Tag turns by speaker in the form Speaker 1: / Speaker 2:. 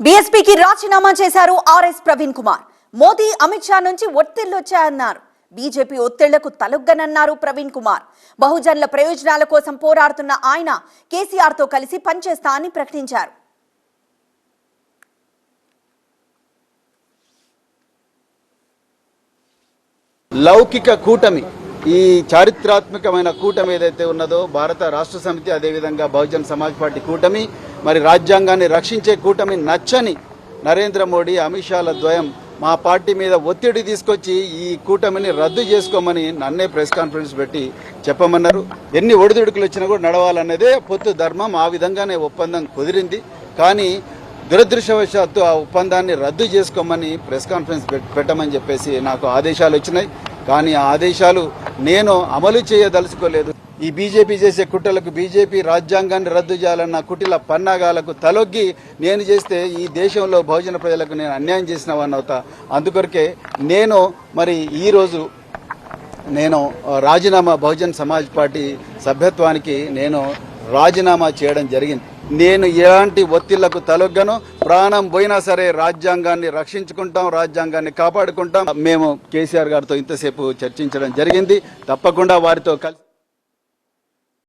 Speaker 1: బీఎస్పీకి రాజీనామా చేశారు ఆర్ఎస్ ప్రవీణ్ కుమార్. మోదీ అమిత్ షా నుంచి ఒత్తిళ్లు వచ్చాయన్నారు. బీజేపీ ఒత్తిళ్లకు తలొగ్గనన్నారు ప్రవీణ్ కుమార్. బహుజనుల ప్రయోజనాల కోసం పోరాడుతున్న ఆయన కేసీఆర్ తో కలిసి పనిచేస్తా అని ప్రకటించారు.
Speaker 2: లౌకిక కూటమి, ఈ చారిత్రాత్మకమైన కూటమి ఏదైతే ఉన్నదో భారత రాష్ట్ర సమితి, అదేవిధంగా బహుజన్ సమాజ్ పార్టీ కూటమి, మరి రాజ్యాంగాన్ని రక్షించే కూటమి నచ్చని నరేంద్ర మోడీ, అమిత్ షాల ద్వయం మా పార్టీ మీద ఒత్తిడి తీసుకొచ్చి ఈ కూటమిని రద్దు చేసుకోమని నన్నే ప్రెస్ కాన్ఫరెన్స్ పెట్టి చెప్పమన్నారు. ఎన్ని ఒడిదుడుకులు వచ్చినా కూడా నడవాలన్నదే పొత్తు ధర్మం. ఆ విధంగానే ఒప్పందం కుదిరింది. కానీ దురదృష్టవశాత్తు ఆ ఒప్పందాన్ని రద్దు చేసుకోమని ప్రెస్ కాన్ఫరెన్స్ పెట్టమని చెప్పేసి నాకు ఆదేశాలు వచ్చినాయి. కానీ ఆ ఆదేశాలు నేను అమలు చేయదలుచుకోలేదు. ఈ బీజేపీ చేసే కుట్రలకు, బీజేపీ రాజ్యాంగాన్ని రద్దు చేయాలన్న కుటిల పన్నాగాలకు తలొగ్గి నేను చేస్తే ఈ దేశంలో బహుజన ప్రజలకు నేను అన్యాయం చేసిన వాడిని అవుతా. అందుకొరకే నేను మరి ఈరోజు రాజీనామా, బహుజన్ సమాజ్ పార్టీ సభ్యత్వానికి నేను రాజీనామా చేయడం జరిగింది. నేను ఎలాంటి ఒత్తిళ్లకు తలొగ్గను. ప్రాణం పోయినా సరే రాజ్యాంగాన్ని రక్షించుకుంటాం, రాజ్యాంగాన్ని కాపాడుకుంటాం. మేము కేసీఆర్ గారితో ఇంతసేపు చర్చించడం జరిగింది. తప్పకుండా వారితో కలిసి